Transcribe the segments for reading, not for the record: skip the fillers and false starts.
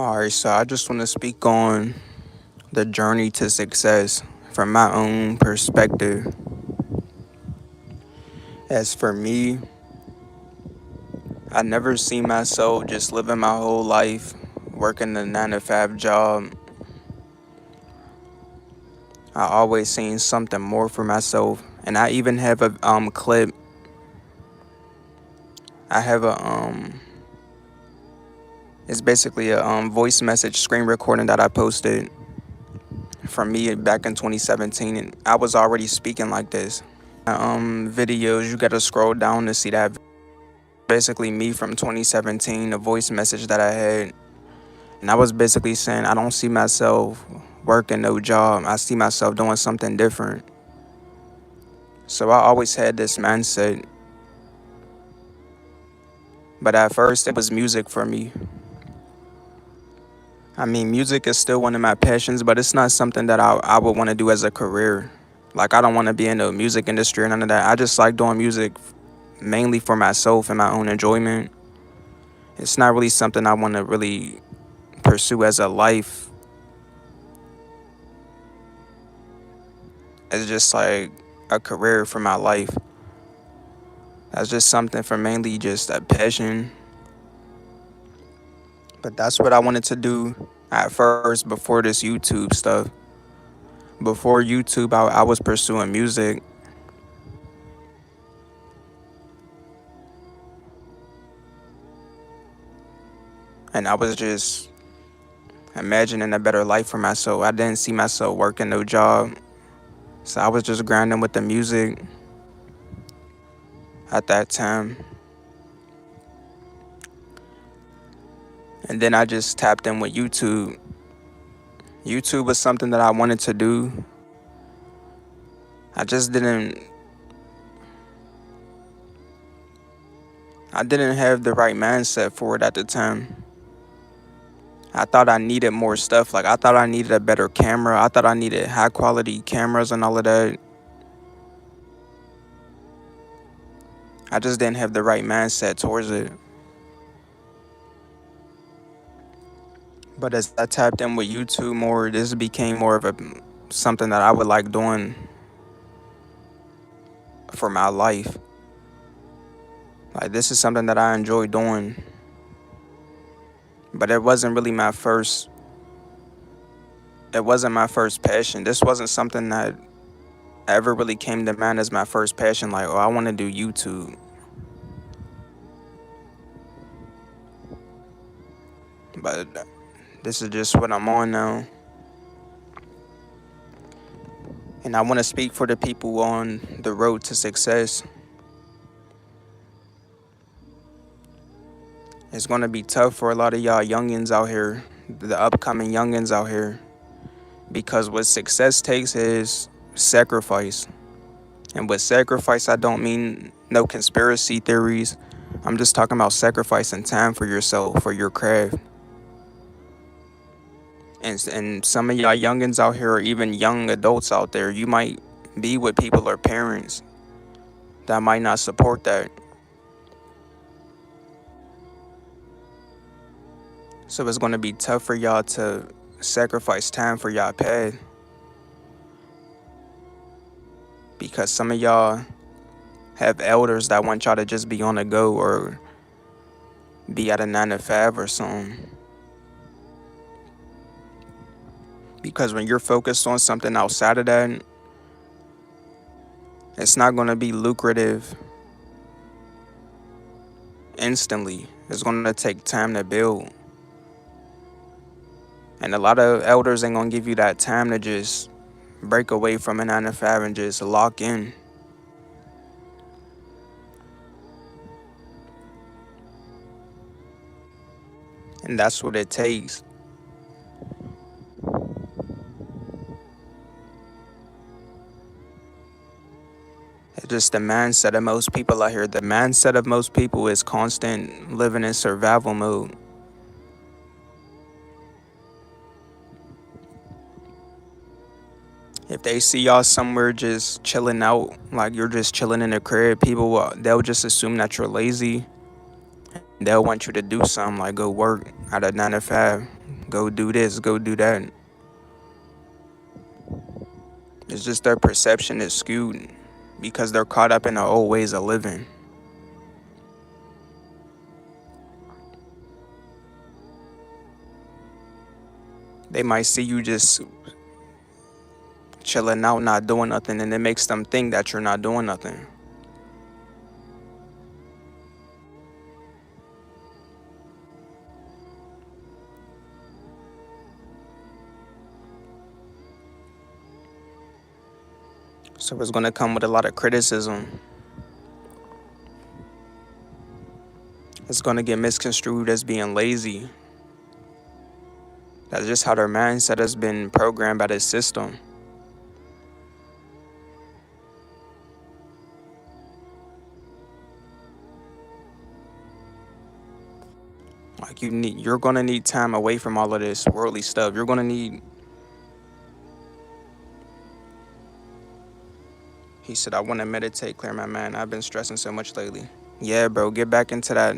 Alright, so I just want to speak on the journey to success from my own perspective. As for me, I never see myself just living my whole life working a 9 to 5 job. I always seen something more for myself, and I even have a clip. I have a It's basically a voice message screen recording that I posted from me back in 2017, and I was already speaking like this. Videos, you gotta scroll down to see that. Basically me from 2017, a voice message that I had, and I was basically saying I don't see myself working no job. I see myself doing something different. So I always had this mindset, but at first it was music for me. I mean, music is still one of my passions, but it's not something that I would want to do as a career. Like, I don't want to be in the music industry or none of that. I just like doing music mainly for myself and my own enjoyment. It's not really something I want to really pursue as a life. It's just like a career for my life. That's just something for mainly just a passion. But that's what I wanted to do at first before this YouTube stuff. Before YouTube, I was pursuing music. And I was just imagining a better life for myself. I didn't see myself working no job. So I was just grinding with the music at that time. And then I just tapped in with YouTube. YouTube was something that I wanted to do. I just didn't have the right mindset for it at the time. I thought I needed more stuff. Like, I thought I needed a better camera. I thought I needed high quality cameras and all of that. I just didn't have the right mindset towards it. But as I tapped in with YouTube more, this became more of a something that I would like doing for my life. Like, this is something that I enjoy doing. But it wasn't really my first it wasn't my first passion. This wasn't something that ever really came to mind as my first passion, like, oh, I want to do YouTube. But this is just what I'm on now. And I want to speak for the people on the road to success. It's going to be tough for a lot of y'all youngins out here, the upcoming youngins out here, because what success takes is sacrifice. And with sacrifice, I don't mean no conspiracy theories. I'm just talking about sacrificing time for yourself, for your craft. And some of y'all youngins out here, or even young adults out there, you might be with people or parents that might not support that. So it's going to be tough for y'all to sacrifice time for y'all path, because some of y'all have elders that want y'all to just be on the go or be at a 9 to 5 or something. Because when you're focused on something outside of that, it's not going to be lucrative instantly. It's going to take time to build. And a lot of elders ain't going to give you that time to just break away from a 9 to 5 and just lock in. And that's what it takes. It's just the mindset of most people out here. The mindset of most people is constant living in survival mode. If they see y'all somewhere just chilling out, like you're just chilling in the crib, they'll just assume that you're lazy. They'll want you to do something, like go work at a 9 to 5. go do this, go do that. It's just their perception is skewed because they're caught up in the old ways of living. They might see you just chilling out, not doing nothing, and it makes them think that you're not doing nothing. So it's going to come with a lot of criticism. It's going to get misconstrued as being lazy. That's just how their mindset has been programmed by this system. Like you're gonna need time away from all of this worldly stuff. You're gonna need. He said, "I want to meditate, clear my mind. I've been stressing so much lately." Yeah, bro, get back into that.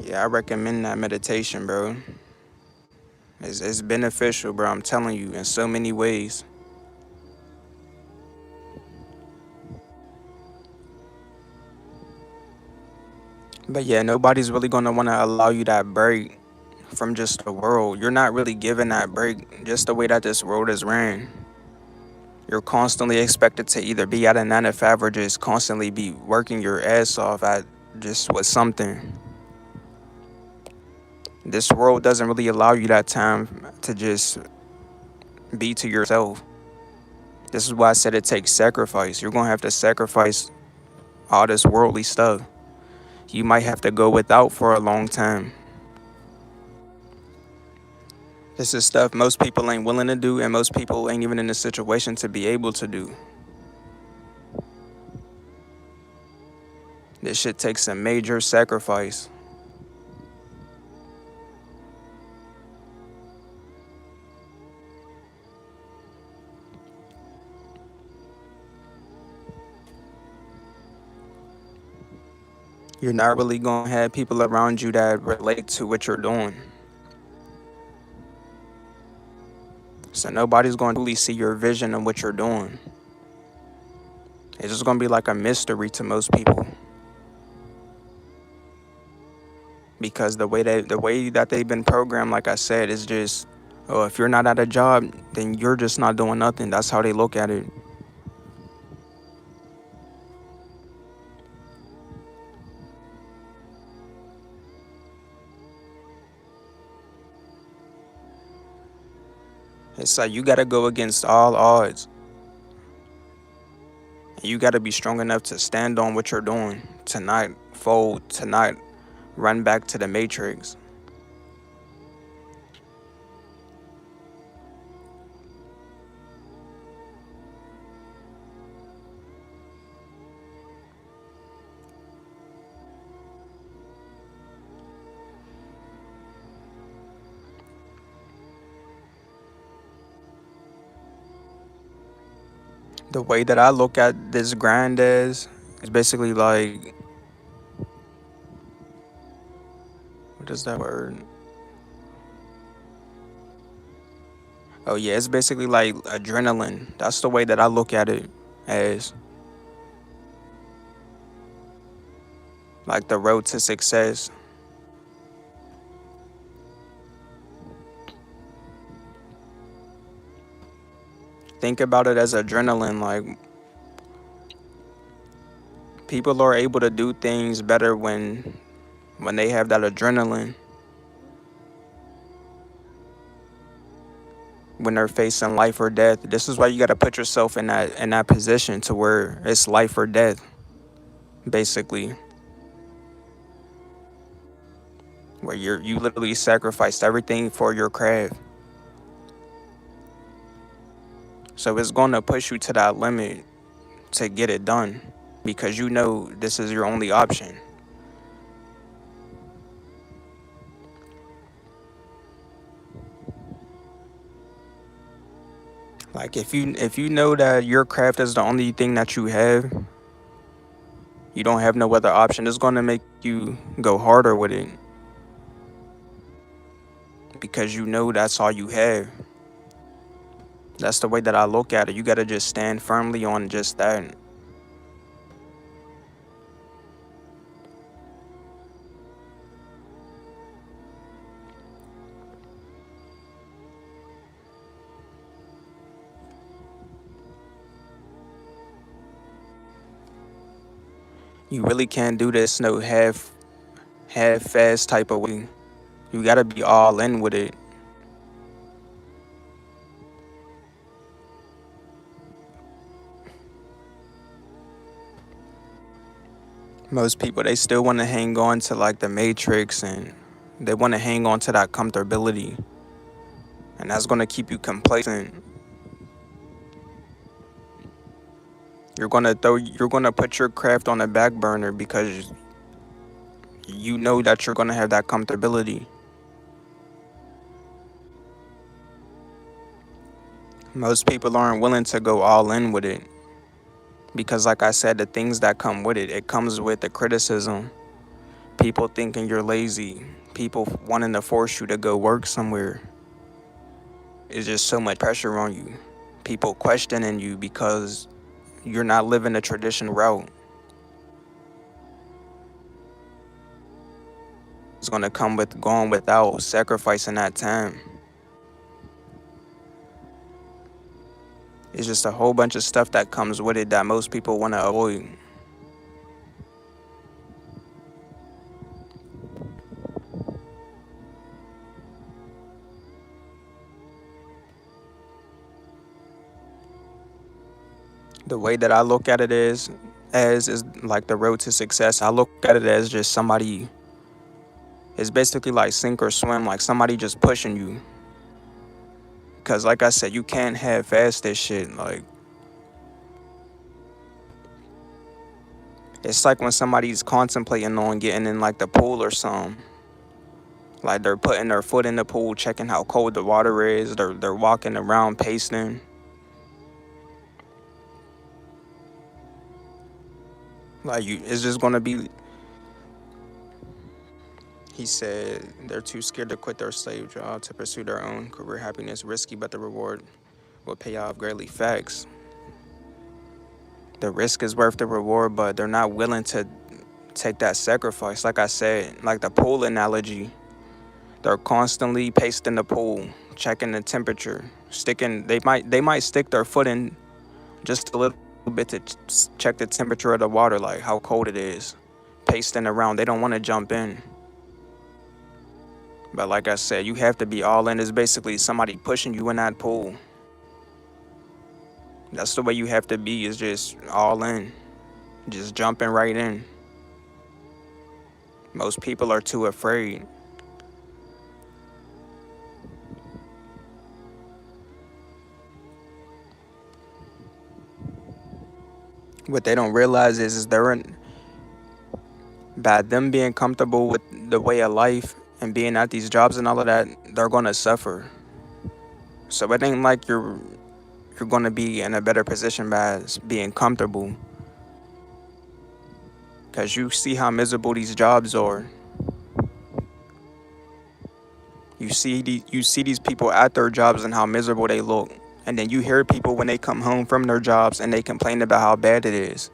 Yeah, I recommend that meditation, bro. It's beneficial, bro. I'm telling you, in so many ways. But yeah, nobody's really gonna want to allow you that break from just the world. You're not really given that break just the way that this world is ran. You're constantly expected to either be at a 9 to 5 or just constantly be working your ass off at just with something. This world doesn't really allow you that time to just be to yourself. This is why I said it takes sacrifice. You're gonna have to sacrifice all this worldly stuff. You might have to go without for a long time. This is stuff most people ain't willing to do, and most people ain't even in a situation to be able to do. This shit takes a major sacrifice. You're not really gonna have people around you that relate to what you're doing. So nobody's going to really see your vision of what you're doing. It's just gonna be like a mystery to most people. Because the way that they've been programmed, like I said, is just, oh, if you're not at a job, then you're just not doing nothing. That's how they look at it. It's like you gotta go against all odds. You gotta be strong enough to stand on what you're doing, to not fold, to not run back to the matrix. The way that I look at this grind is basically like, what is that word? Oh yeah, it's basically like adrenaline. That's the way that I look at it, as like the road to success. Think about it as adrenaline. Like, people are able to do things better when they have that adrenaline. When they're facing life or death. This is why you got to put yourself in that position to where it's life or death, basically. Where you literally sacrificed everything for your craft. So it's going to push you to that limit to get it done, because you know this is your only option. Like, if you know that your craft is the only thing that you have, you don't have no other option, it's going to make you go harder with it. because you know that's all you have. That's the way that I look at it. You gotta just stand firmly on just that. You really can't do this no half fast type of way. You gotta be all in with it. Most people, they still want to hang on to like the matrix, and they want to hang on to that comfortability, and that's going to keep you complacent. You're going to put your craft on the back burner because you know that you're going to have that comfortability. Most people aren't willing to go all in with it because, like I said, the things that come with it, it comes with the criticism, people thinking you're lazy, people wanting to force you to go work somewhere. It's just so much pressure on you. People questioning you because you're not living the traditional route. It's going to come with going without sacrificing that time. It's just a whole bunch of stuff that comes with it that most people want to avoid. The way that I look at it is like the road to success. I look at it as just somebody. It's basically like sink or swim, like somebody just pushing you. Cause like I said, you can't half-ass this shit. Like it's like when somebody's contemplating on getting in like the pool or something. Like they're putting their foot in the pool, checking how cold the water is. They're walking around pacing. Like it's just gonna be. He said they're too scared to quit their slave job to pursue their own career happiness. Risky, but the reward will pay off greatly. Facts. The risk is worth the reward, but they're not willing to take that sacrifice. Like I said, like the pool analogy, they're constantly paced in the pool, checking the temperature, sticking. They might stick their foot in just a little bit to check the temperature of the water, like how cold it is. Pasting around, they don't want to jump in. But like I said, you have to be all in. It's basically somebody pushing you in that pool. That's the way you have to be, is just all in. Just jumping right in. Most people are too afraid. What they don't realize is they're in, by them being comfortable with the way of life and being at these jobs and all of that, they're gonna suffer. So it ain't like you're gonna be in a better position by being comfortable. Cause you see how miserable these jobs are. You see these people at their jobs and how miserable they look. And then you hear people when they come home from their jobs and they complain about how bad it is.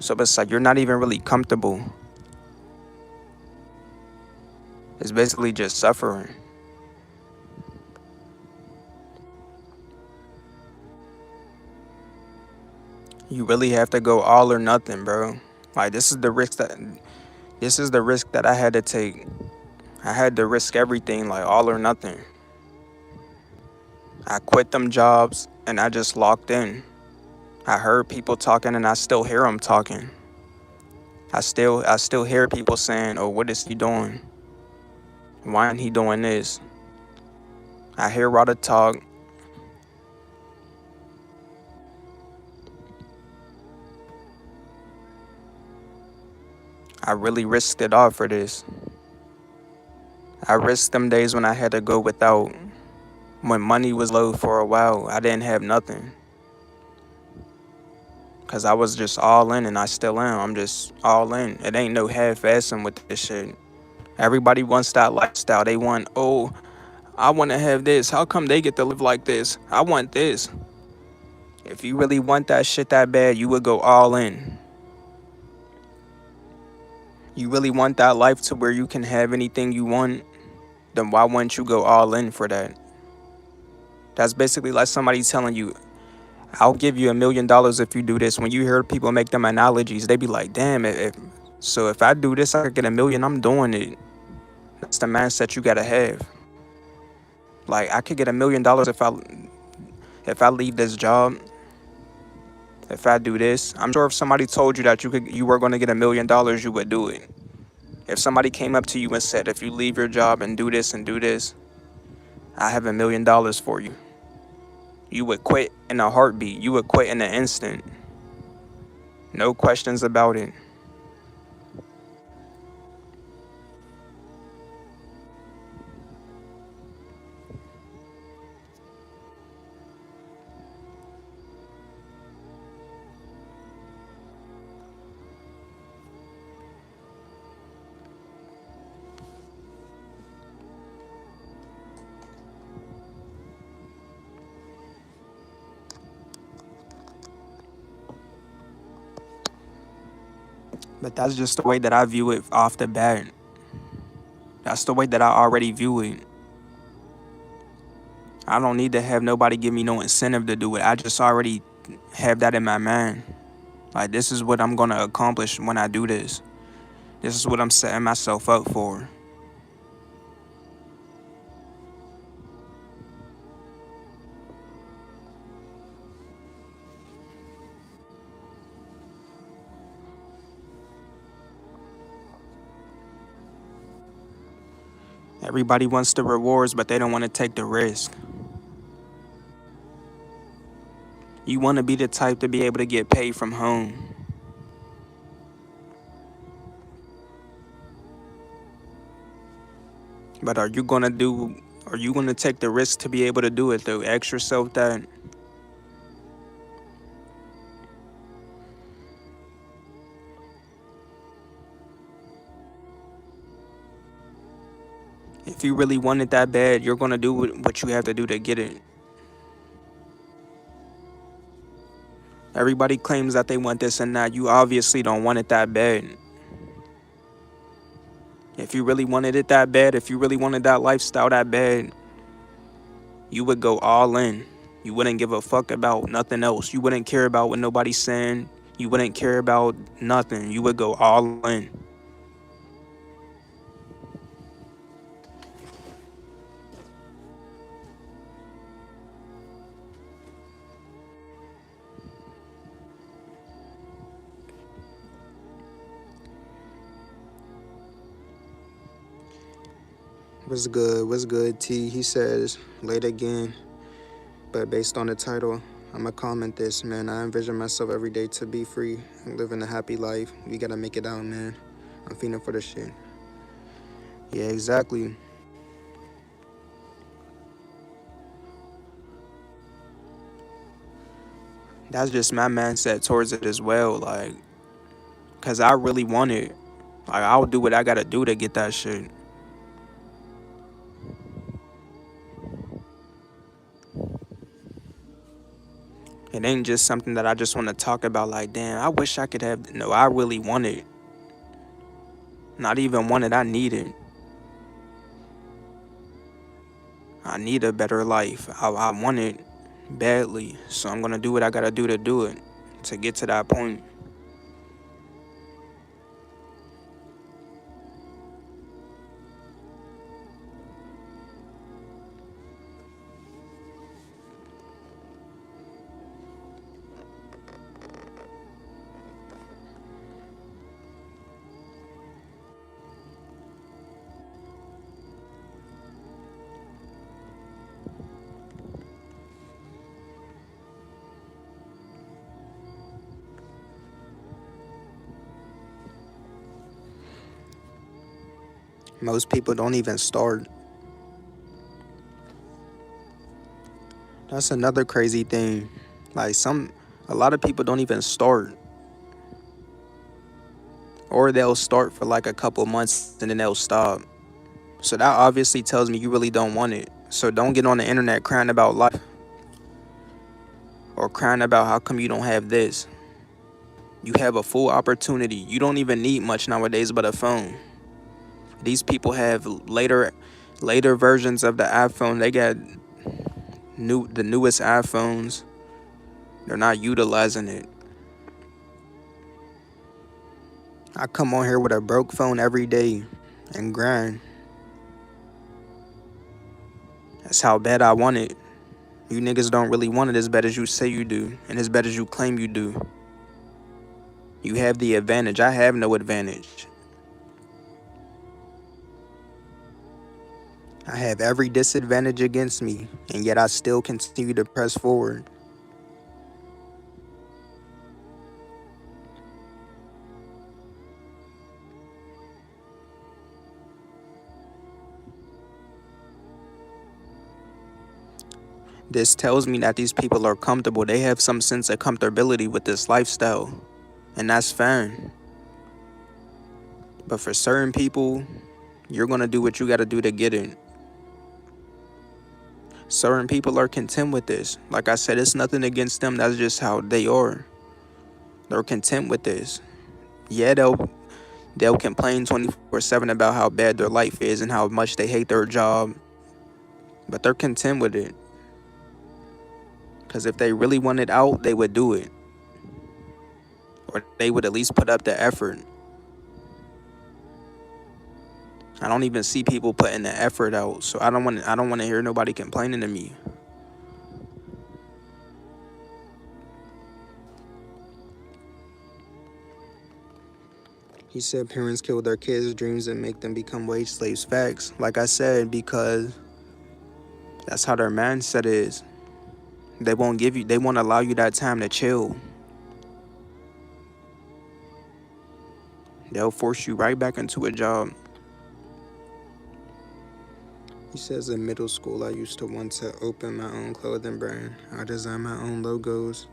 So it's like you're not even really comfortable. It's basically just suffering. You really have to go all or nothing, bro. Like this is the risk that I had to take. I had to risk everything, like all or nothing. I quit them jobs and I just locked in. I heard people talking and I still hear them talking. I still hear people saying, "Oh, what is he doing? Why ain't he doing this?" I hear Rada talk. I really risked it all for this. I risked them days when I had to go without, when money was low for a while. I didn't have nothing. Cause I was just all in and I still am. I'm just all in. It ain't no half-assing with this shit. Everybody wants that lifestyle. They want, oh, I want to have this. How come they get to live like this? I want this. If you really want that shit that bad, you would go all in. You really want that life to where you can have anything you want, then why wouldn't you go all in for that? That's basically like somebody telling you, I'll give you $1 million if you do this. When you hear people make them analogies, they be like, damn, so if I do this, I could get 1 million, I'm doing it. That's the mindset you gotta have. Like, I could get $1 million if I leave this job, if I do this. I'm sure if somebody told you that you were gonna get $1 million, you would do it. If somebody came up to you and said, if you leave your job and do this, I have $1 million for you. You would quit in a heartbeat. You would quit in an instant. No questions about it. But that's just the way that I view it off the bat. That's the way that I already view it. I don't need to have nobody give me no incentive to do it. I just already have that in my mind. Like, this is what I'm going to accomplish when I do this. This is what I'm setting myself up for. Everybody wants the rewards, but they don't want to take the risk. You want to be the type to be able to get paid from home. But are you going to take the risk to be able to do it though? Ask yourself that. If you really want it that bad, you're going to do what you have to do to get it. Everybody claims that they want this and that. You obviously don't want it that bad. If you really wanted it that bad, if you really wanted that lifestyle that bad, you would go all in. You wouldn't give a fuck about nothing else. You wouldn't care about what nobody's saying. You wouldn't care about nothing. You would go all in. What's good? What's good, T? He says, late again, but based on the title, I'ma comment this, man. I envision myself every day to be free and living a happy life. We gotta make it out, man. I'm feeling for this shit. Yeah, exactly. That's just my mindset towards it as well, like, cause I really want it. Like, I'll do what I gotta do to get that shit. It ain't just something that I just want to talk about, like, damn, I wish I could have. No, I really want it. Not even want it, I need it. I need a better life. I want it badly. So I'm gonna do what I gotta do to do it, to get to that point. Most people don't even start. That's another crazy thing. Like, a lot of people don't even start. Or they'll start for like a couple months and then they'll stop. So that obviously tells me you really don't want it. So don't get on the internet crying about life or crying about how come you don't have this. You have a full opportunity. You don't even need much nowadays but a phone. These people have later versions of the iPhone. They got the newest iPhones. They're not utilizing it. I come on here with a broke phone every day and grind. That's how bad I want it. You niggas don't really want it as bad as you say you do and as bad as you claim you do. You have the advantage. I have no advantage. I have every disadvantage against me, and yet I still continue to press forward. This tells me that these people are comfortable. They have some sense of comfortability with this lifestyle, and that's fine. But for certain people, you're going to do what you got to do to get it. Certain people are content with this. Like I said, it's nothing against them. That's just how they are. They're content with this. Yeah, they'll complain 24/7 about how bad their life is and how much they hate their job. But they're content with it. Because if they really wanted out, they would do it. Or they would at least put up the effort. I don't even see people putting the effort out. So I don't want to hear nobody complaining to me. He said parents kill their kids' dreams and make them become wage slaves. Facts. Like I said, because that's how their mindset is. They won't allow you that time to chill. They'll force you right back into a job. He says in middle school, I used to want to open my own clothing brand. I designed my own logos,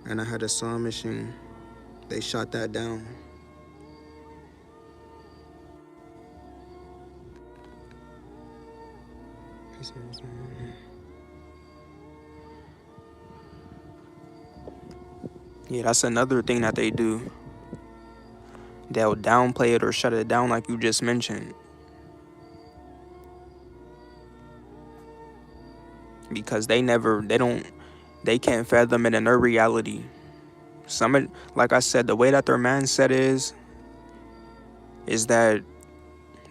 and I had a sewing machine. They shot that down. Yeah, that's another thing that they do. They'll downplay it or shut it down like you just mentioned. Because they can't fathom it in their reality. Like I said, the way that their mindset is that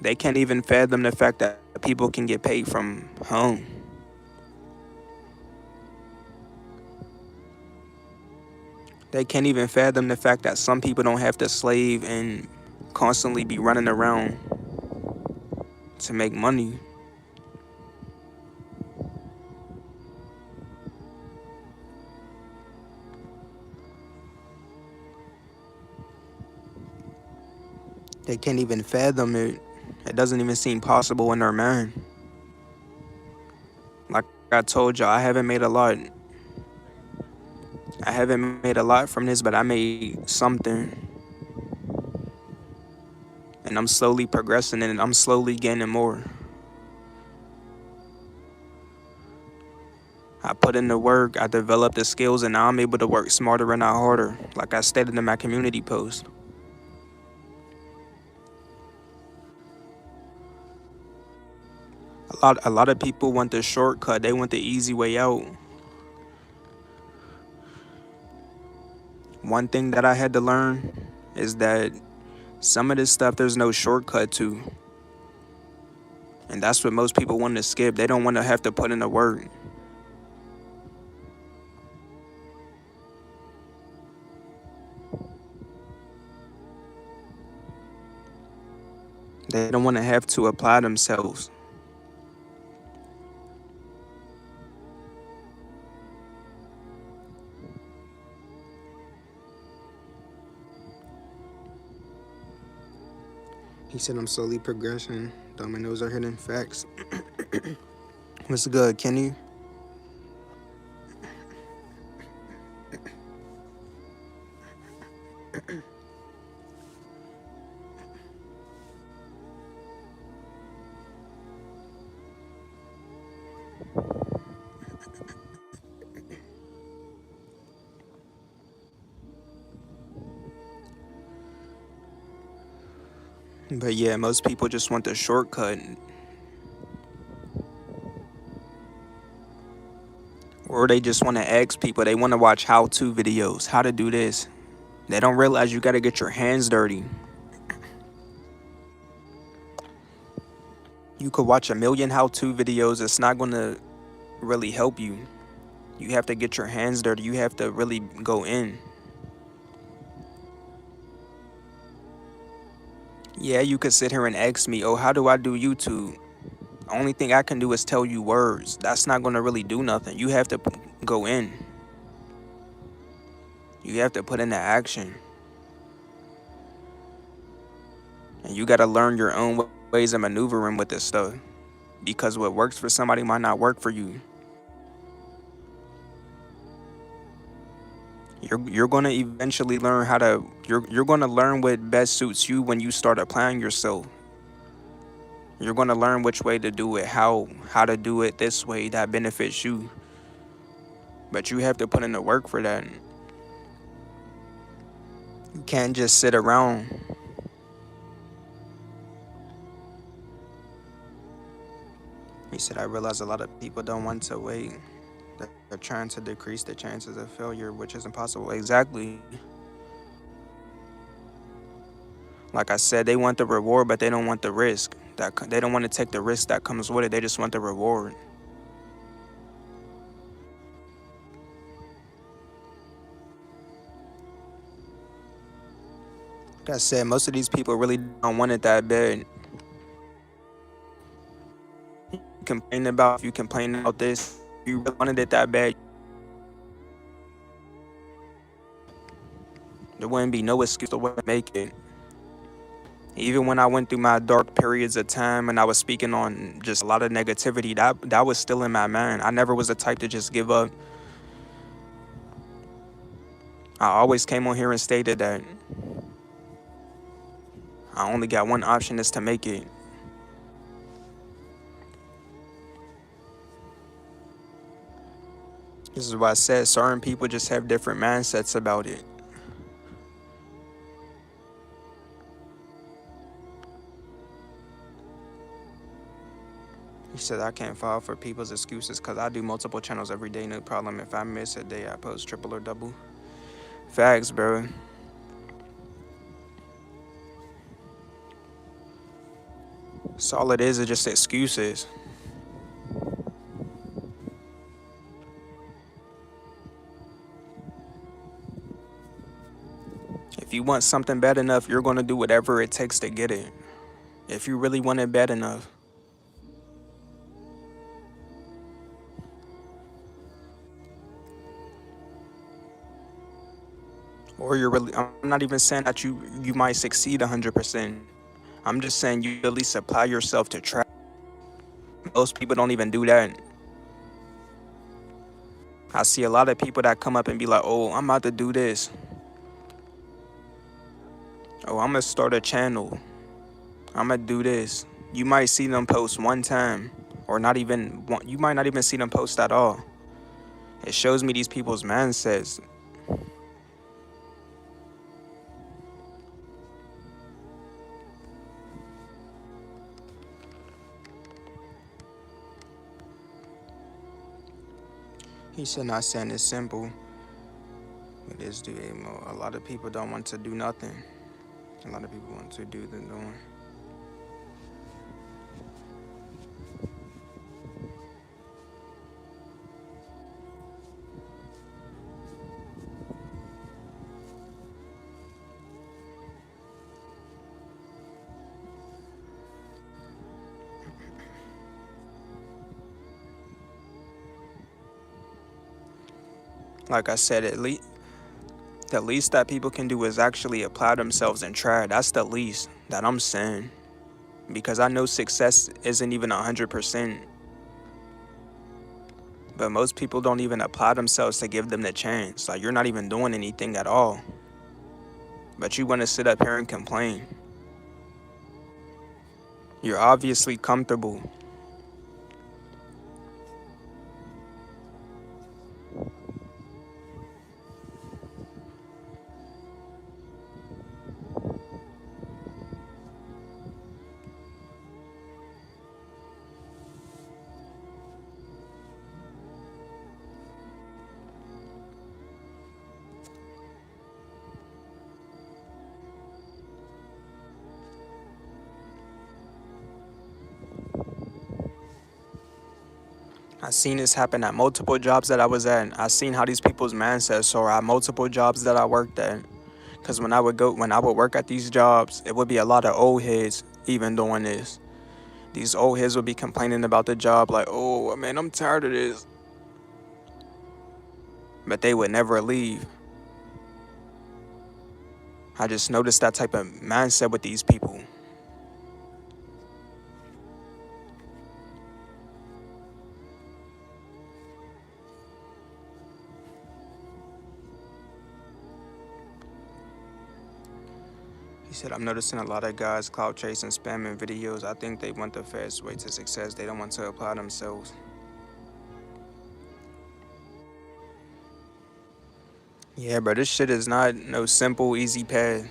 they can't even fathom the fact that people can get paid from home. They can't even fathom the fact that some people don't have to slave and constantly be running around to make money. They can't even fathom it. It doesn't even seem possible in their mind. Like I told y'all, I haven't made a lot. I haven't made a lot from this, but I made something. And I'm slowly progressing and I'm slowly gaining more. I put in the work, I developed the skills, and now I'm able to work smarter and not harder, like I stated in my community post. A lot of people want the shortcut. They want the easy way out. One thing that I had to learn is that some of this stuff there's no shortcut to. And that's what most people want to skip. They don't want to have to put in the work. They don't want to have to apply themselves. He said I'm slowly progressing. Dominoes are hitting. Facts. What's good, Kenny? But yeah, most people just want the shortcut. Or they just want to ask people. They want to watch how-to videos, how to do this. They don't realize you got to get your hands dirty. You could watch a million how-to videos. It's not going to really help you. You have to get your hands dirty. You have to really go in. Yeah, you could sit here and ask me, oh, how do I do YouTube? Only thing I can do is tell you words. That's not going to really do nothing. You have to go in. You have to put in the action. And you got to learn your own ways of maneuvering with this stuff. Because what works for somebody might not work for you. You're going to eventually learn how to... You're going to learn what best suits you when you start applying yourself. You're going to learn which way to do it, how to do it this way that benefits you. But you have to put in the work for that. You can't just sit around. He said, I realize a lot of people don't want to wait. They're trying to decrease the chances of failure, which is impossible. Exactly. Like I said, they want the reward, but they don't want the risk. They don't want to take the risk that comes with it. They just want the reward. Like I said, most of these people really don't want it that bad. You complain about, if you complain about this, you really wanted it that bad, there wouldn't be no excuse to make it. Even when I went through my dark periods of time and I was speaking on just a lot of negativity, that was still in my mind. I never was the type to just give up. I always came on here and stated that I only got one option, is to make it. This is why I said certain people just have different mindsets about it. He said, I can't fall for people's excuses because I do multiple channels every day, no problem. If I miss a day, I post triple or double. Facts, bro. So all it is just excuses. If you want something bad enough, you're going to do whatever it takes to get it. If you really want it bad enough. Or you're really, I'm not even saying that you might succeed 100%. I'm just saying you at least apply yourself to try. Most people don't even do that. I see a lot of people that come up and be like, oh, I'm about to do this. Oh, I'm going to start a channel. I'm going to do this. You might see them post one time, or not even one. You might not even see them post at all. It shows me these people's mindsets. He said, not saying it's simple. It is doable. A lot of people don't want to do nothing. A lot of people want to do the doing. Like I said, the least that people can do is actually apply themselves and try. That's the least that I'm saying. Because I know success isn't even 100%. But most people don't even apply themselves to give them the chance. Like, you're not even doing anything at all. But you want to sit up here and complain. You're obviously comfortable. I seen this happen at multiple jobs that I was at. I seen how these people's mindsets are at multiple jobs that I worked at. Cause when I would work at these jobs, it would be a lot of old heads even doing this. These old heads would be complaining about the job like, oh man, I'm tired of this. But they would never leave. I just noticed that type of mindset with these people. He said, I'm noticing a lot of guys clout chasing, spamming videos. I think they want the fast way to success. They don't want to apply themselves. Yeah, bro, this shit is not no simple, easy path.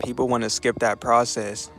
People want to skip that process.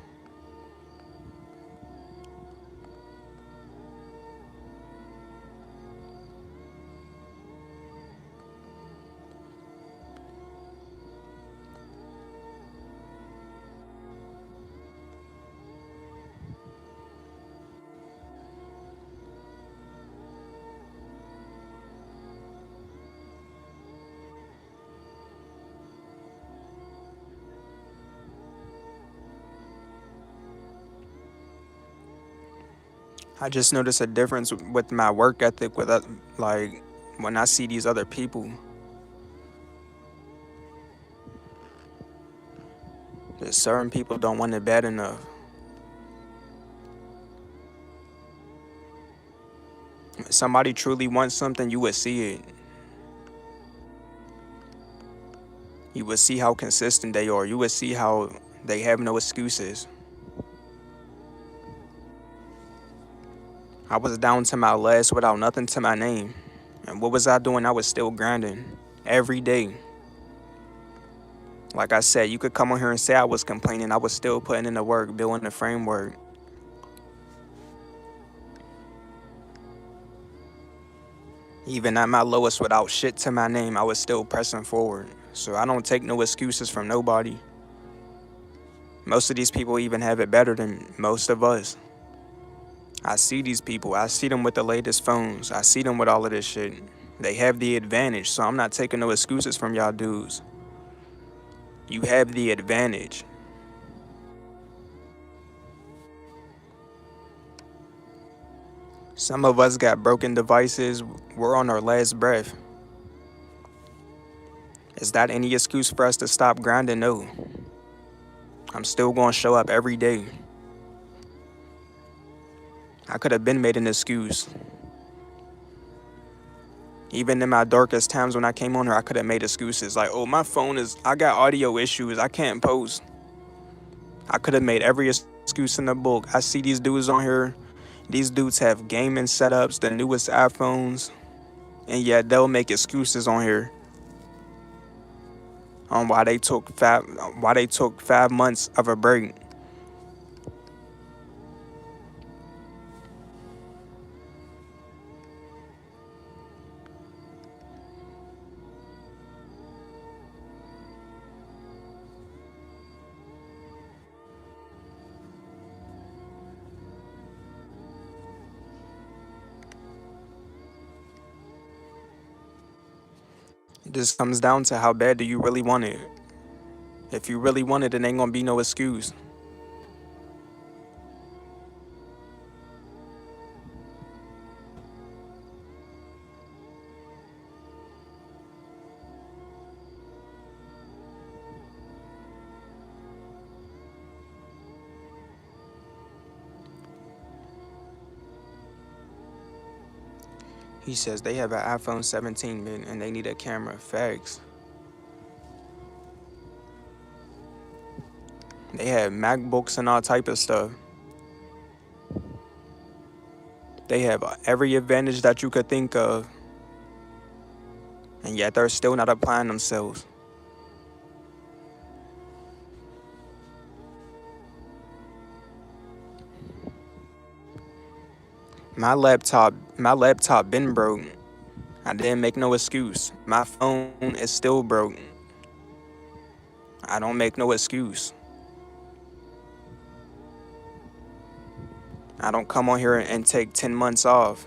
I just noticed a difference with my work ethic with like when I see these other people. That certain people don't want it bad enough. If somebody truly wants something, you would see it. You would see how consistent they are. You would see how they have no excuses. I was down to my last without nothing to my name. And what was I doing? I was still grinding every day. Like I said, you could come on here and say I was complaining. I was still putting in the work, building the framework. Even at my lowest without shit to my name, I was still pressing forward. So I don't take no excuses from nobody. Most of these people even have it better than most of us. I see these people. I see them with the latest phones. I see them with all of this shit. They have the advantage, so I'm not taking no excuses from y'all dudes. You have the advantage. Some of us got broken devices. We're on our last breath. Is that any excuse for us to stop grinding? No. I'm still going to show up every day. I could have been made an excuse. Even in my darkest times when I came on here, I could have made excuses like, oh, my phone I got audio issues. I can't post. I could have made every excuse in the book. I see these dudes on here. These dudes have gaming setups, the newest iPhones, and yet they'll make excuses on here on why they took 5 months of a break. It just comes down to how bad do you really want it. If you really want it, it ain't gonna be no excuse. He says they have an iPhone 17, man, and they need a camera. Facts. They have MacBooks and all type of stuff. They have every advantage that you could think of, and yet they're still not applying themselves. My laptop been broke. I didn't make no excuse. My phone is still broke. I don't make no excuse. I don't come on here and take 10 months off.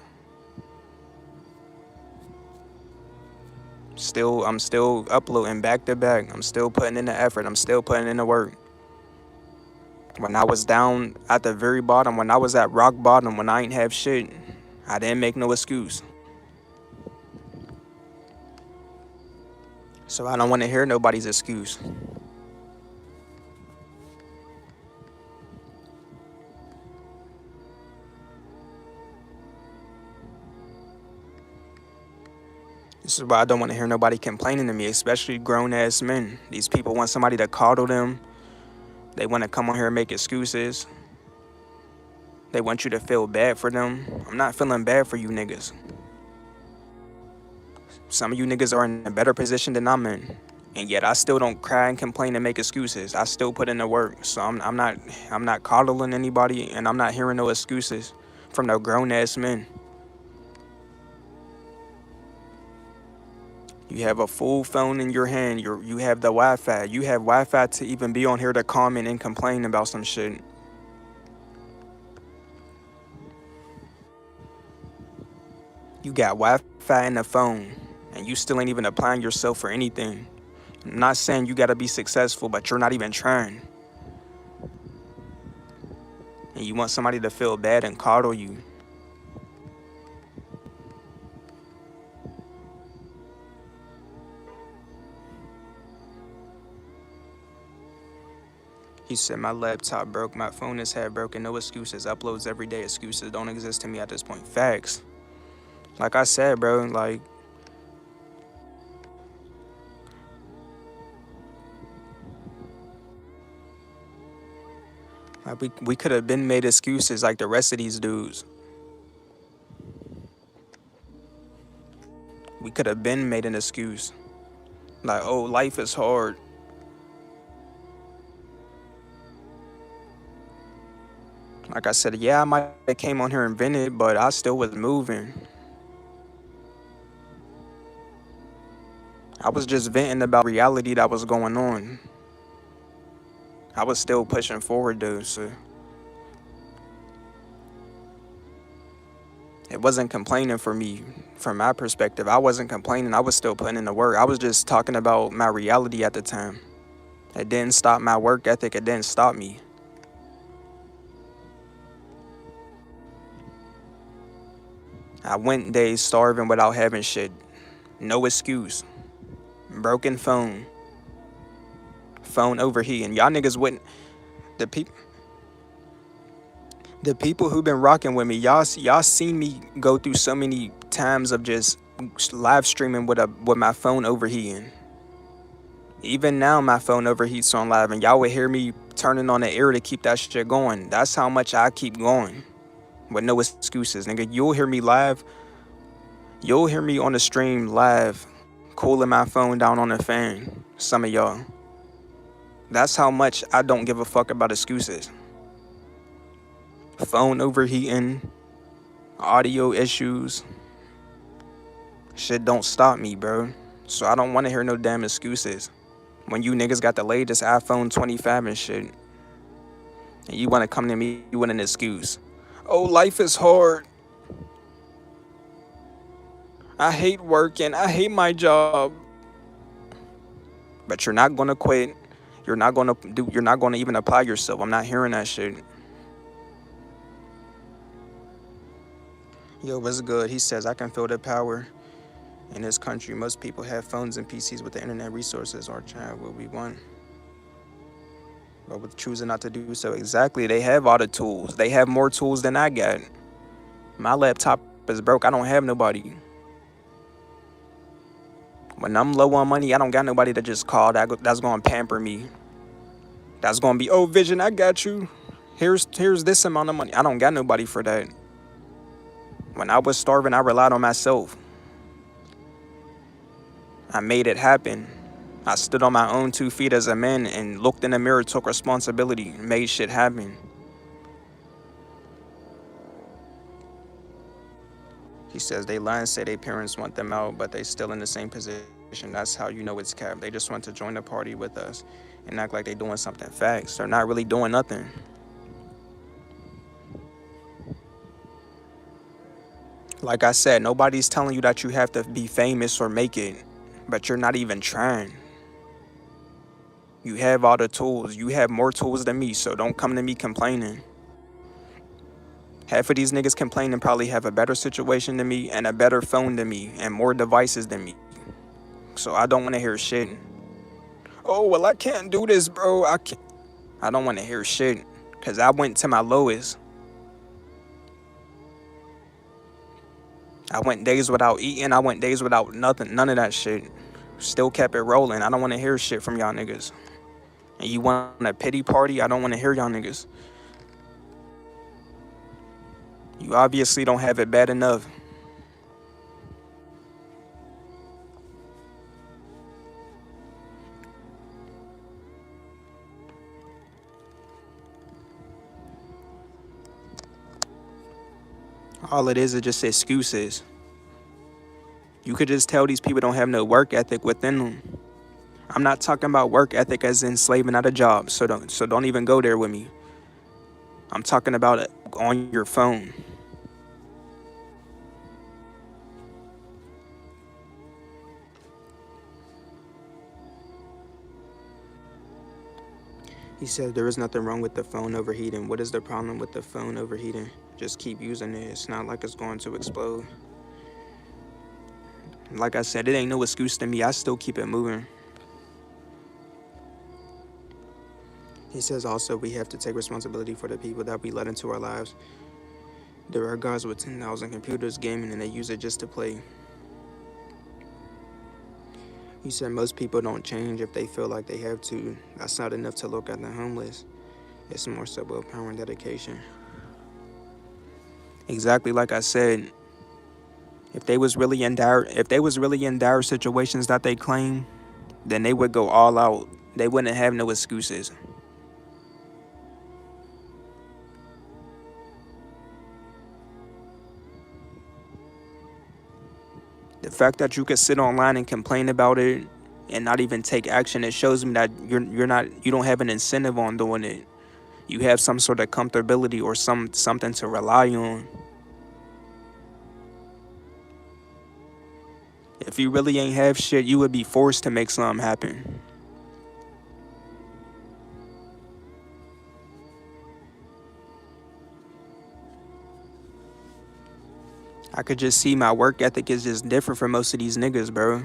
I'm still uploading back to back. I'm still putting in the effort. I'm still putting in the work. When I was down at the very bottom, when I was at rock bottom, when I ain't have shit, I didn't make no excuse. So I don't want to hear nobody's excuse. This is why I don't want to hear nobody complaining to me, especially grown ass men. These people want somebody to coddle them. They want to come on here and make excuses. They want you to feel bad for them. I'm not feeling bad for you niggas. Some of you niggas are in a better position than I'm in. And yet I still don't cry and complain and make excuses. I still put in the work. So I'm not coddling anybody, and I'm not hearing no excuses from no grown ass men. You have a full phone in your hand. You have the Wi-Fi. You have Wi-Fi to even be on here to comment and complain about some shit. You got Wi-Fi in the phone, and you still ain't even applying yourself for anything. I'm not saying you gotta be successful, but you're not even trying. And you want somebody to feel bad and coddle you. He said, my laptop broke, my phone is half broken, no excuses, uploads every day, excuses don't exist to me at this point. Facts. Like I said, bro, like we could have been made excuses like the rest of these dudes. We could have been made an excuse. Like, oh, life is hard. Like I said, yeah, I might have came on here and vented, but I still was moving. I was just venting about reality that was going on. I was still pushing forward, dude, so. It wasn't complaining for me, from my perspective. I wasn't complaining. I was still putting in the work. I was just talking about my reality at the time. It didn't stop my work ethic. It didn't stop me. I went days starving without having shit. No excuse. Broken phone. Phone overheating. Y'all niggas wouldn't. The people who been rocking with me, y'all seen me go through so many times of just live streaming with my phone overheating. Even now my phone overheats on live, and y'all would hear me turning on the air to keep that shit going. That's how much I keep going. With no excuses, nigga. You'll hear me live. You'll hear me on the stream live, cooling my phone down on the fan. Some of y'all. That's how much I don't give a fuck about excuses. Phone overheating, audio issues. Shit don't stop me, bro. So I don't want to hear no damn excuses. When you niggas got the latest iPhone 25 and shit, and you want to come to me with an excuse. Oh, life is hard. I hate working. I hate my job. But you're not gonna quit. You're not gonna even apply yourself. I'm not hearing that shit. Yo, what's good? He says, I can feel the power in this country. Most people have phones and PCs with the internet resources. Our child will be one. But with choosing not to do so. Exactly. They have all the tools. They have more tools than I got. My laptop is broke. I don't have nobody. When I'm low on money, I don't got nobody to just call that's gonna pamper me. That's gonna be, oh, Vision, I got you. Here's this amount of money. I don't got nobody for that. When I was starving, I relied on myself. I made it happen. I stood on my own 2 feet as a man and looked in the mirror, took responsibility, made shit happen. He says they lie and say their parents want them out, but they still in the same position That's how you know it's cap. They just want to join the party with us and act like they doing something. Facts. They're not really doing nothing. Like I said, nobody's telling you that you have to be famous or make it, but you're not even trying. You have all the tools. You have more tools than me, so don't come to me complaining. Half of these niggas complaining probably have a better situation than me and a better phone than me and more devices than me. So I don't want to hear shit. Oh, well, I can't do this, bro. I don't want to hear shit because I went to my lowest. I went days without eating. I went days without nothing, none of that shit. Still kept it rolling. I don't want to hear shit from y'all niggas. And you want a pity party? I don't want to hear y'all niggas. You obviously don't have it bad enough. All it is just excuses. You could just tell these people don't have no work ethic within them. I'm not talking about work ethic as in slaving at a job, so don't even go there with me. I'm talking about it on your phone. He said there is nothing wrong with the phone overheating. What is the problem with the phone overheating? Just keep using it. It's not like it's going to explode. Like I said, it ain't no excuse to me. I still keep it moving. He says also we have to take responsibility for the people that we let into our lives. There are guys with 10,000 computers gaming and they use it just to play. He said most people don't change if they feel like they have to. That's not enough to look at the homeless. It's more so willpower and dedication. Exactly like I said, if they was really in dire situations that they claim, then they would go all out. They wouldn't have no excuses. The fact that you could sit online and complain about it and not even take action, it shows me that you don't have an incentive on doing it. You have some sort of comfortability or something to rely on. If you really ain't have shit, you would be forced to make something happen. I could just see my work ethic is just different from most of these niggas, bro.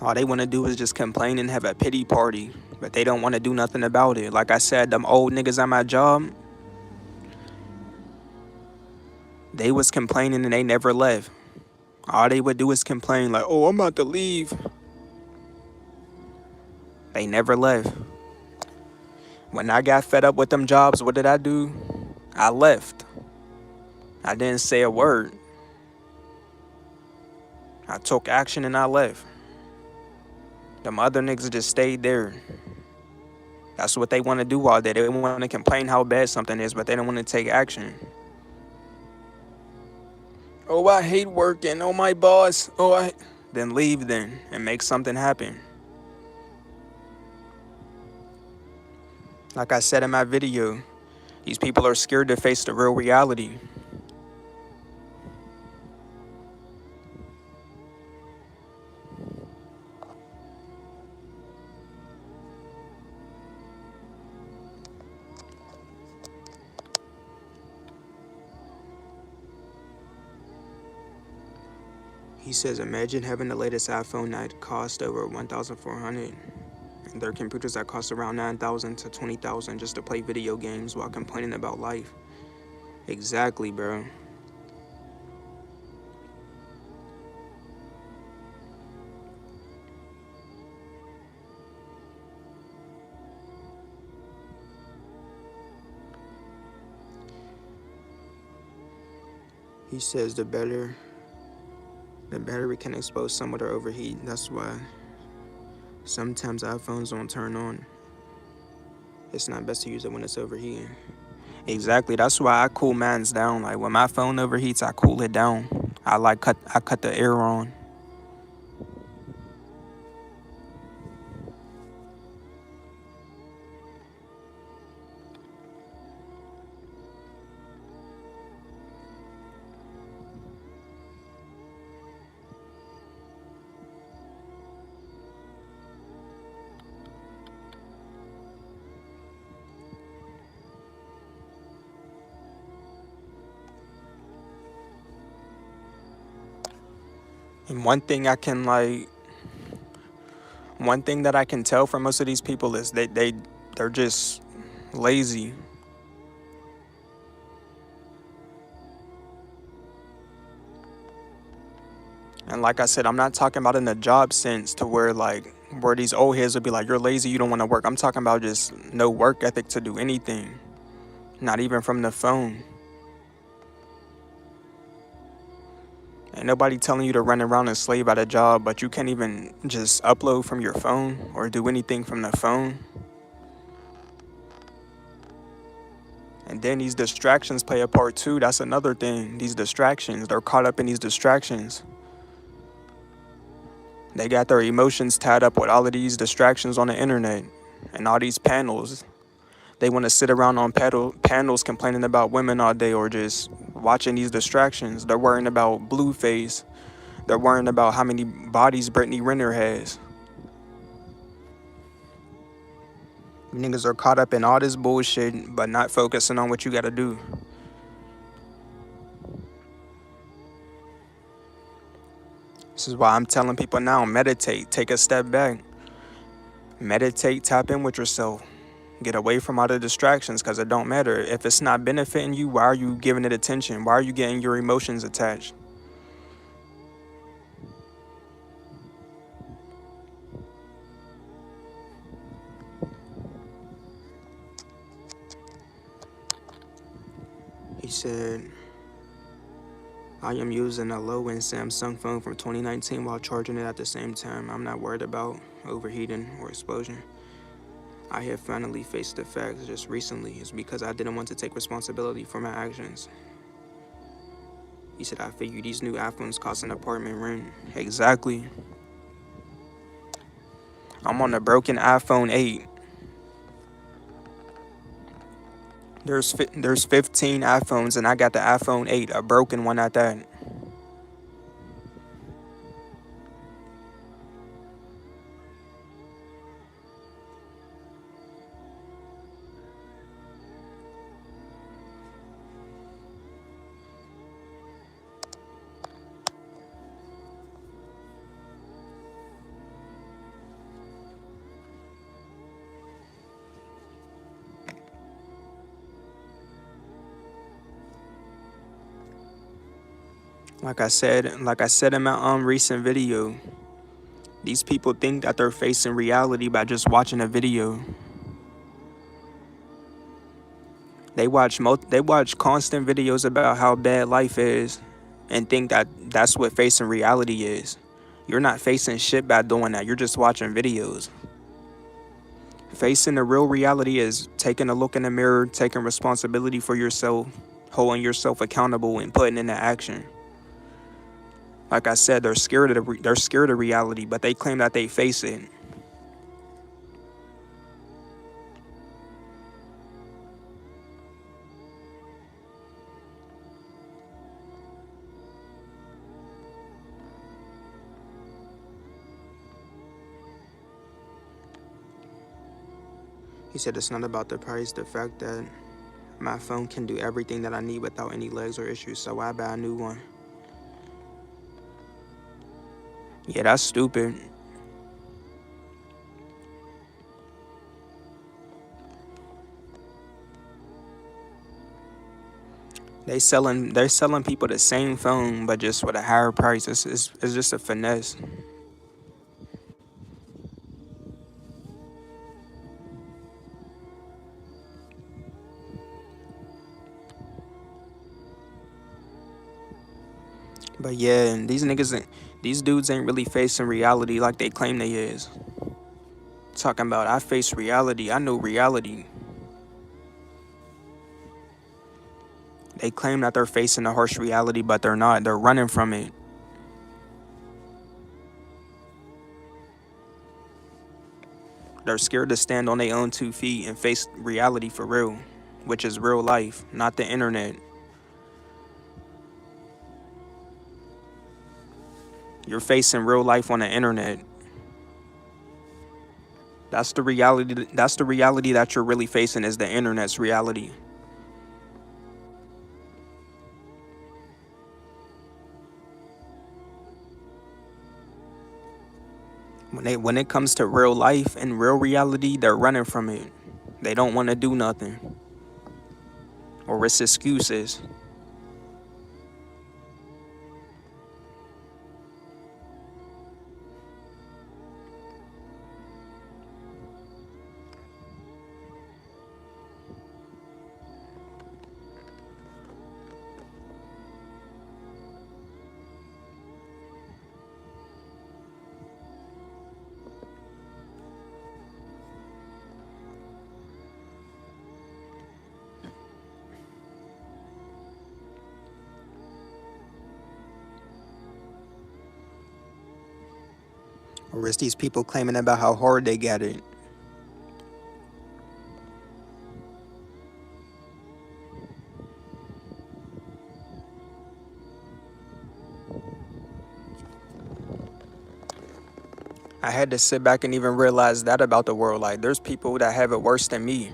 All they want to do is just complain and have a pity party, but they don't want to do nothing about it. Like I said, them old niggas at my job, they was complaining and they never left. All they would do is complain like, oh, I'm about to leave. They never left. When I got fed up with them jobs, what did I do? I left. I didn't say a word. I took action and I left. Them other niggas just stayed there. That's what they want to do all day. They want to complain how bad something is, but they don't want to take action. Oh, I hate working. Oh, my boss. Then leave then and make something happen. Like I said in my video, these people are scared to face the real reality. He says, imagine having the latest iPhone that cost over $1,400. And there are computers that cost around $9,000 to $20,000 just to play video games while complaining about life. Exactly, bro. He says the battery can expose somewhat or overheat. That's why Sometimes iPhones don't turn on. It's not best to use it when it's overheating. Exactly. That's why I cool mines down. Like when my phone overheats, I cool it down. I cut the air on. And one thing that I can tell from most of these people is they're just lazy. And like I said, I'm not talking about in the job sense to where these old heads would be like, you're lazy, you don't want to work. I'm talking about just no work ethic to do anything. Not even from the phone. Ain't nobody telling you to run around and slave at a job, but you can't even just upload from your phone or do anything from the phone. And then these distractions play a part too. That's another thing. These distractions, they're caught up in these distractions. They got their emotions tied up with all of these distractions on the internet and all these panels. They want to sit around on panels complaining about women all day or just watching these distractions. They're worrying about Blueface. They're worrying about how many bodies Brittany Renner has. Niggas are caught up in all this bullshit, but not focusing on what you gotta do. This is why I'm telling people now, meditate, take a step back. Meditate, tap in with yourself. Get away from all the distractions because it don't matter. If it's not benefiting you, why are you giving it attention? Why are you getting your emotions attached? He said, I am using a low-end Samsung phone from 2019 while charging it at the same time. I'm not worried about overheating or explosion. I have finally faced the facts just recently. It's because I didn't want to take responsibility for my actions. He said, I figured these new iPhones cost an apartment rent. Exactly. I'm on a broken iPhone 8. There's 15 iPhones and I got the iPhone 8, a broken one at that. Like I said in my recent video, these people think that they're facing reality by just watching a video. They watch constant videos about how bad life is and think that that's what facing reality is. You're not facing shit by doing that. You're just watching videos. Facing the real reality is taking a look in the mirror, taking responsibility for yourself, holding yourself accountable, and putting into action. Like I said, they're scared of reality, but they claim that they face it. He said it's not about the price, the fact that my phone can do everything that I need without any legs or issues, so why buy a new one? Yeah, that's stupid. They're selling people the same phone, but just with a higher price. It's just a finesse. But yeah, these dudes ain't really facing reality like they claim they is. Talking about I face reality. I know reality. They claim that they're facing a harsh reality, but they're not. They're running from it. They're scared to stand on their own 2 feet and face reality for real, which is real life, not the internet. You're facing real life on the internet. That's the reality. That's the reality that you're really facing, is the internet's reality. When it comes to real life and real reality, they're running from it. They don't want to do nothing. Or it's excuses. Or it's these people claiming about how hard they got it. I had to sit back and even realize that about the world. Like, there's people that have it worse than me.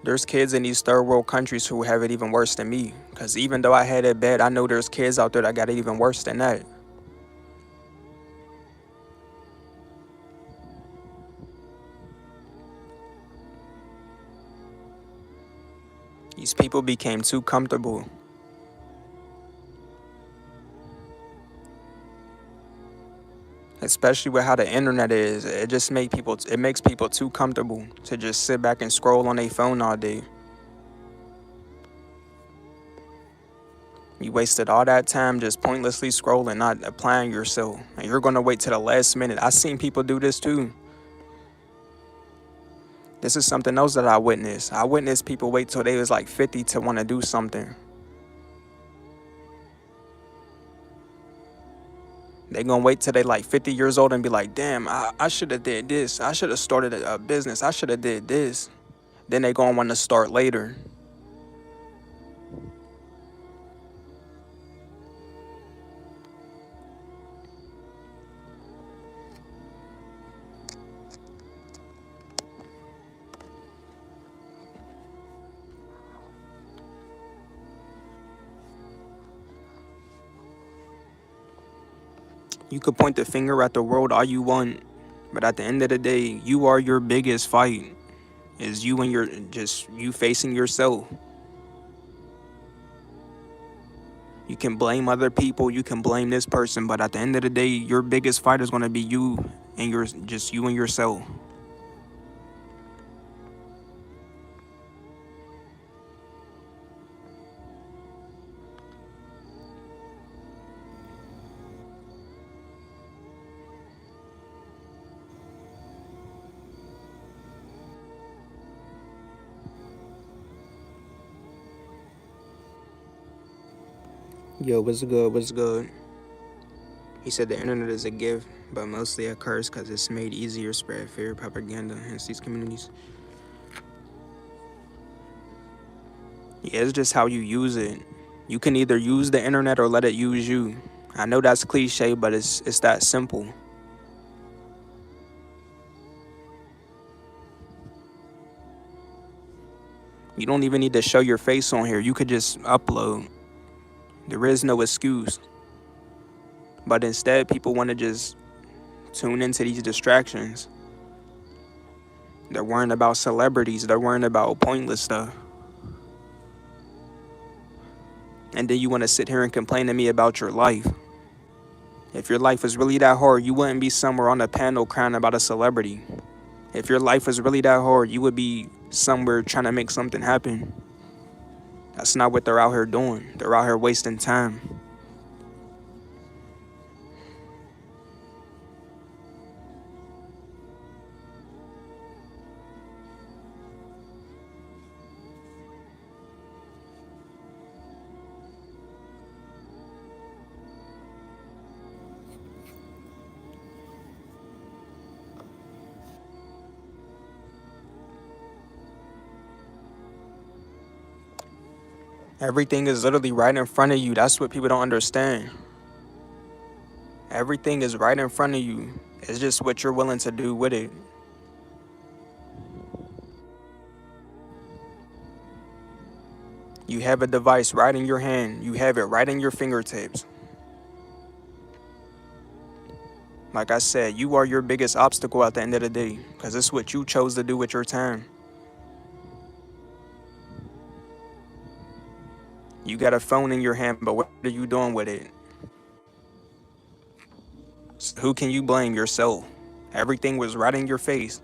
There's kids in these third world countries who have it even worse than me. Because even though I had it bad, I know there's kids out there that got it even worse than that. These people became too comfortable. Especially with how the internet is. It makes people too comfortable to just sit back and scroll on their phone all day. You wasted all that time just pointlessly scrolling, not applying yourself. And you're gonna wait till the last minute. I seen people do this too. This is something else that I witnessed. I witnessed people wait till they was like 50 to want to do something. They gonna wait till they like 50 years old and be like, damn, I should have did this. I should have started a business. I should have did this. Then they gonna want to start later. You could point the finger at the world all you want, but at the end of the day, you are your biggest fight. Is you and you facing yourself. You can blame other people, you can blame this person, but at the end of the day, your biggest fight is gonna be you and you and yourself. Yo, what's good? What's good? He said the internet is a gift, but mostly a curse because it's made easier to spread fear, propaganda, hence these communities. Yeah, it's just how you use it. You can either use the internet or let it use you. I know that's cliche, but it's that simple. You don't even need to show your face on here. You could just upload. There is no excuse. But instead, people want to just tune into these distractions. They're worrying about celebrities. They're worrying about pointless stuff. And then you want to sit here and complain to me about your life. If your life was really that hard, you wouldn't be somewhere on a panel crying about a celebrity. If your life was really that hard, you would be somewhere trying to make something happen. That's not what they're out here doing. They're out here wasting time. Everything is literally right in front of you. That's what people don't understand. Everything is right in front of you. It's just what you're willing to do with it. You have a device right in your hand. You have it right in your fingertips. Like I said, you are your biggest obstacle at the end of the day, because it's what you chose to do with your time. You got a phone in your hand, but what are you doing with it? Who can you blame? Yourself. Everything was right in your face.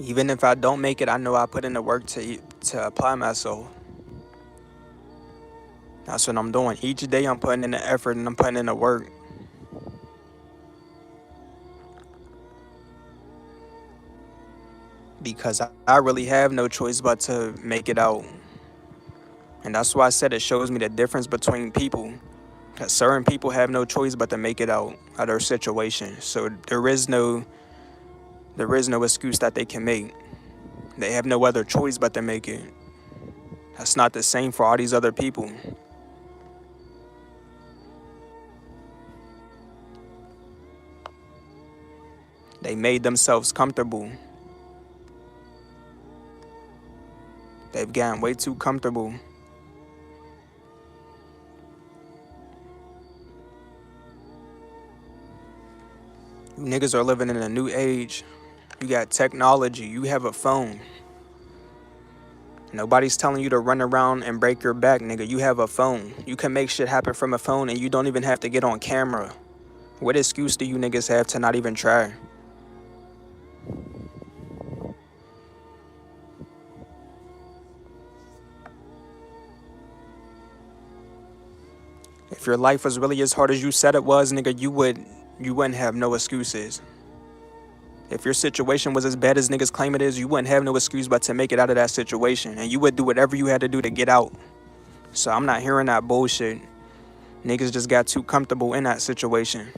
Even if I don't make it, I know I put in the work to apply myself. That's what I'm doing. Each day I'm putting in the effort and I'm putting in the work. Because I really have no choice but to make it out. And that's why I said it shows me the difference between people. Because certain people have no choice but to make it out of their situation. So there is no excuse that they can make. They have no other choice but to make it. That's not the same for all these other people. They made themselves comfortable. They've gotten way too comfortable. You niggas are living in a new age. You got technology. You have a phone. Nobody's telling you to run around and break your back, nigga. You have a phone. You can make shit happen from a phone and you don't even have to get on camera. What excuse do you niggas have to not even try? If your life was really as hard as you said it was, nigga, you wouldn't have no excuses. If your situation was as bad as niggas claim it is, you wouldn't have no excuse but to make it out of that situation. And you would do whatever you had to do to get out. So I'm not hearing that bullshit. Niggas just got too comfortable in that situation.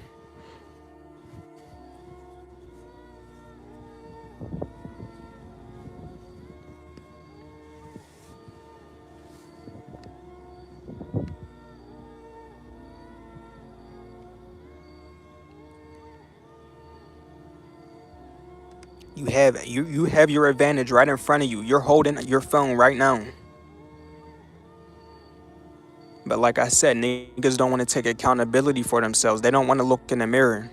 You have your advantage right in front of you. You're holding your phone right now. But like I said, niggas don't want to take accountability for themselves. They don't want to look in the mirror.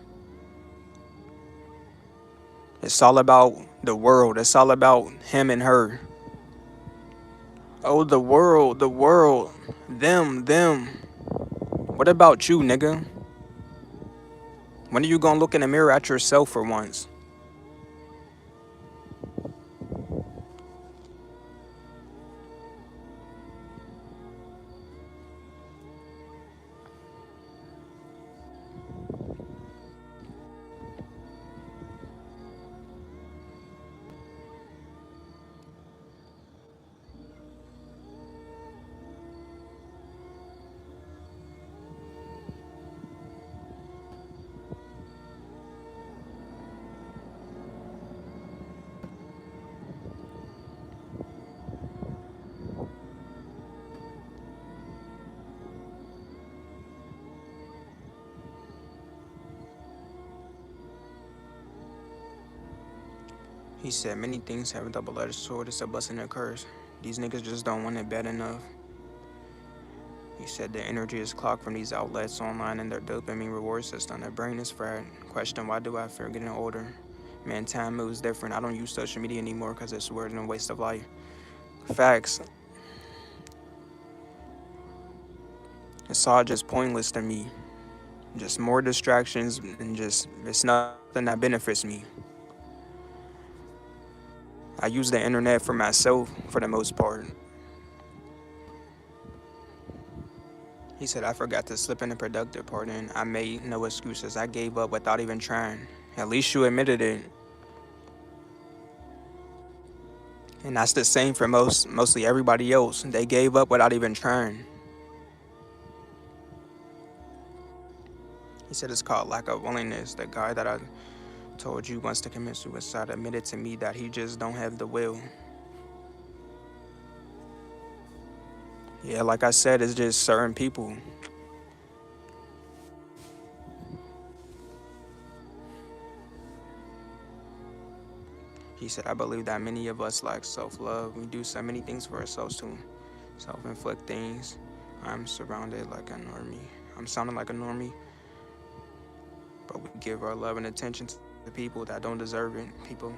It's all about the world. It's all about him and her. Oh, the world, them. What about you, nigga? When are you gonna look in the mirror at yourself for once? He said many things have a double-edged sword. It's a blessing and a curse. These niggas just don't want it bad enough. He said the energy is clocked from these outlets online and their dopamine reward system. Their brain is fried. Question, why do I fear getting older? Man, time moves different. I don't use social media anymore because it's weird and a waste of life. Facts. It's all just pointless to me. Just more distractions and just, it's nothing that benefits me. I use the internet for myself for the most part. He said, I forgot to slip in the productive part and I made no excuses. I gave up without even trying. At least you admitted it. And that's the same for mostly everybody else. They gave up without even trying. He said it's called lack of willingness. The guy that I told you wants to commit suicide admitted to me that he just don't have the will. Yeah, like I said, it's just certain people. He said, I believe that many of us lack self-love. We do so many things for ourselves to self-inflict things. I'm surrounded like a normie. I'm sounding like a normie, but we give our love and attention to the people that don't deserve it. People,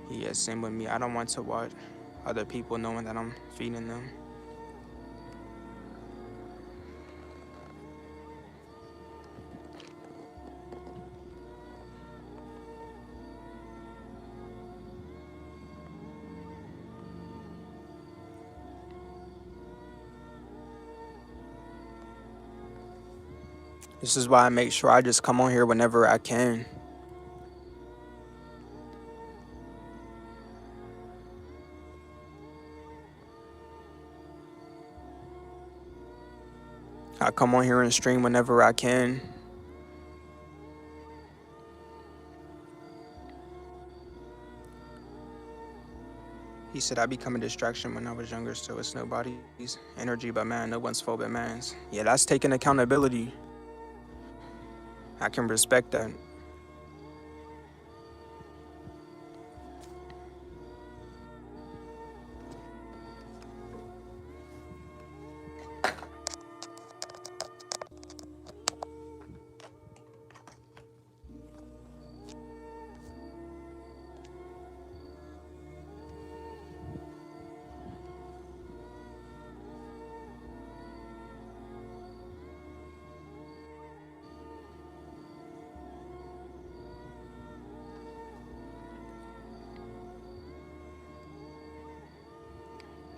he has same with me. I don't want to watch other people knowing that I'm feeding them. This is why I make sure I just come on here whenever I can. I come on here and stream whenever I can. He said I become a distraction when I was younger, so it's nobody's energy but mine, no one's fault but mine's. Yeah, that's taking accountability. I can respect that.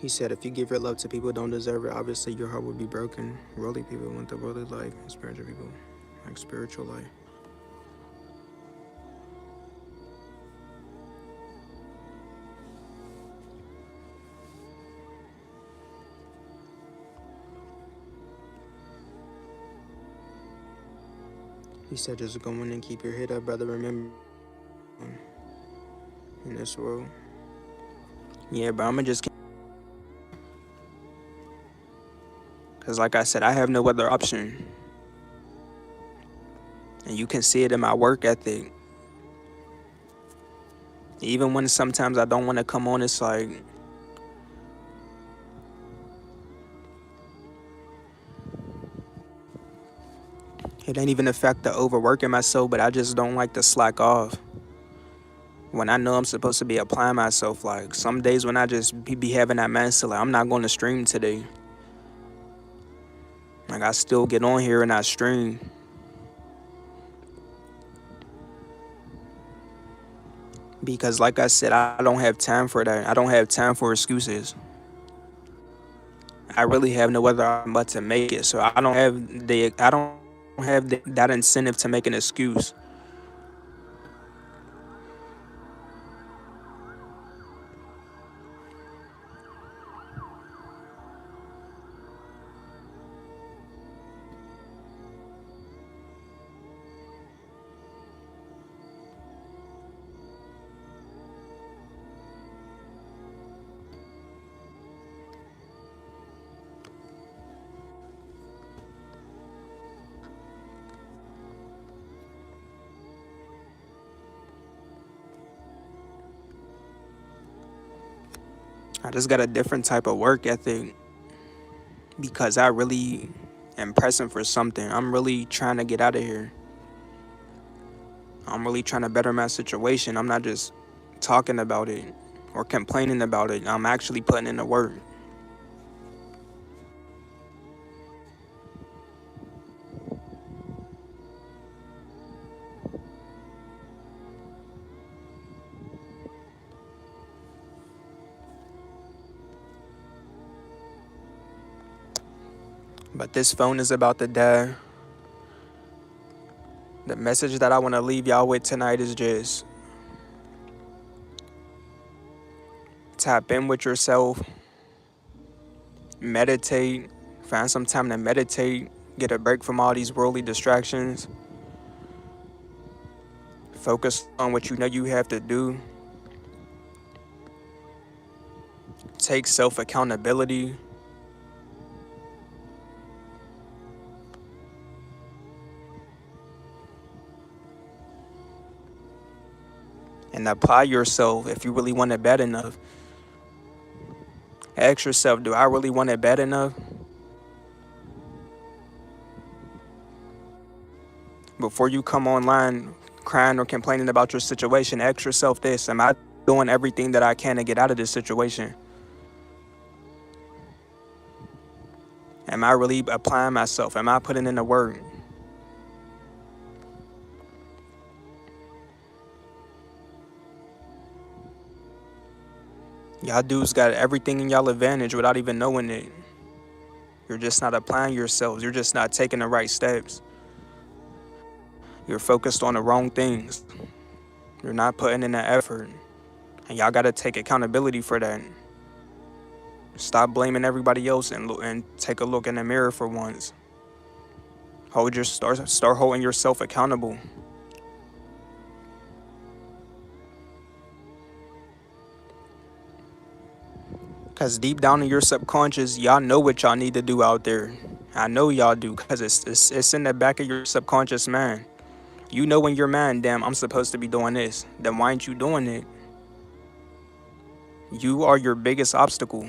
He said if you give your love to people who don't deserve it, obviously your heart will be broken. Worldly people want the worldly life, and spiritual people like spiritual life. He said just go in and keep your head up, brother. Remember, in this world. Yeah, but I'ma just, cause like I said, I have no other option. And you can see it in my work ethic. Even when sometimes I don't want to come on, it's like it ain't even affect the overworking myself, but I just don't like to slack off. When I know I'm supposed to be applying myself, like some days when I just be having that mindset, like I'm not going to stream today. Like I still get on here and I stream. Because like I said, I don't have time for that. I don't have time for excuses. I really have no other option but to make it. So I don't have that incentive to make an excuse. I just got a different type of work ethic because I really am pressing for something. I'm really trying to get out of here. I'm really trying to better my situation. I'm not just talking about it or complaining about it. I'm actually putting in the work. But this phone is about to die. The message that I want to leave y'all with tonight is just tap in with yourself, meditate, find some time to meditate, Get a break from all these worldly distractions. Focus on what you know you have to do. Take self accountability. And apply yourself if you really want it bad enough. Ask yourself, do I really want it bad enough? Before you come online crying or complaining about your situation, ask yourself this: am I doing everything that I can to get out of this situation? Am I really applying myself? Am I putting in the work? Y'all dudes got everything in y'all advantage without even knowing it. You're just not applying yourselves. You're just not taking the right steps. You're focused on the wrong things. You're not putting in the effort. And y'all got to take accountability for that. Stop blaming everybody else and take a look in the mirror for once. Start holding yourself accountable. Cause deep down in your subconscious, y'all know what y'all need to do out there. I know y'all do, cause it's in the back of your subconscious mind. You know in your mind, damn, I'm supposed to be doing this. Then why aren't you doing it? You are your biggest obstacle.